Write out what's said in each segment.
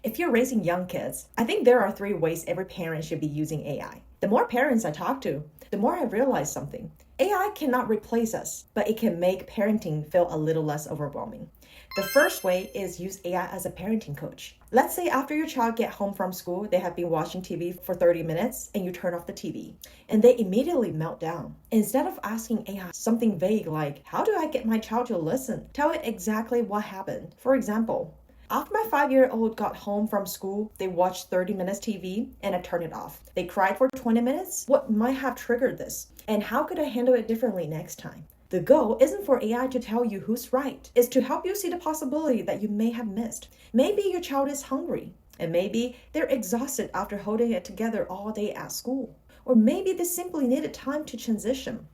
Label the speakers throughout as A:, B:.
A: If you're raising young kids, I think there are three ways every parent should be using AI. The more parents I talk to, the more I realize something. AI cannot replace us, but it can make parenting feel a little less overwhelming. The first way is use AI as a parenting coach. Let's say after your child get home from school, they have been watching TV for 30 minutes and you turn off the TV and they immediately melt down. Instead of asking AI something vague like, how do I get my child to listen? Tell it exactly what happened. For example, after my 5-year-old got home from school, they watched 30 minutes TV and I turned it off. They cried for 20 minutes. What might have triggered this? And how could I handle it differently next time? The goal isn't for AI to tell you who's right. It's to help you see the possibility that you may have missed. Maybe your child is hungry, and maybe they're exhausted after holding it together all day at school. Or maybe they simply needed time to transition.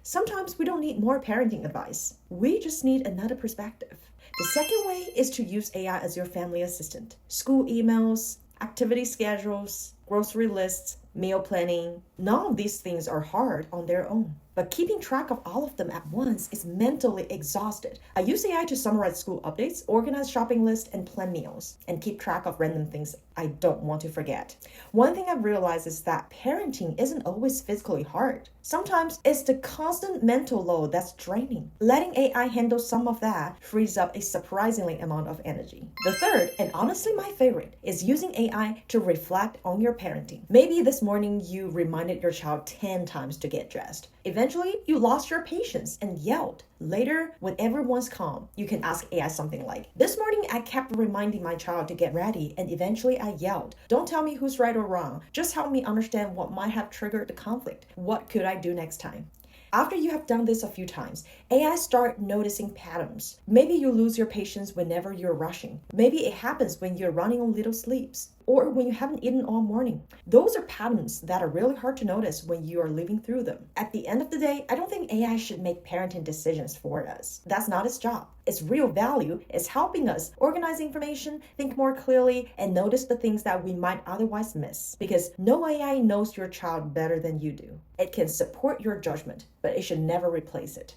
A: Sometimes we don't need more parenting advice. We just need another perspective. The second way is to use AI as your family assistant. School emails, activity schedules, grocery lists, meal planning. None of these things are hard on their own. But keeping track of all of them at once is mentally exhausted. I use AI to summarize school updates, organize shopping lists, and plan meals, and keep track of random things I don't want to forget. One thing I've realized is that parenting isn't always physically hard. Sometimes it's the constant mental load that's draining. Letting AI handle some of that frees up a surprisingly amount of energy. The third, and honestly my favorite, is using AI to reflect on your parenting. Maybe this morning you reminded your child 10 times to get dressed. Eventually, you lost your patience and yelled. Later, when everyone's calm, you can ask AI something like, this morning I kept reminding my child to get ready and eventually I yelled. Don't tell me who's right or wrong. Just help me understand what might have triggered the conflict. What could I do next time? After you have done this a few times, AI start noticing patterns. Maybe you lose your patience whenever you're rushing. Maybe it happens when you're running on little sleeps or when you haven't eaten all morning. Those are patterns that are really hard to notice when you are living through them. At the end of the day, I don't think AI should make parenting decisions for us. That's not its job. Its real value is helping us organize information, think more clearly, and notice the things that we might otherwise miss. Because no AI knows your child better than you do. It can support your judgment, but it should never replace it.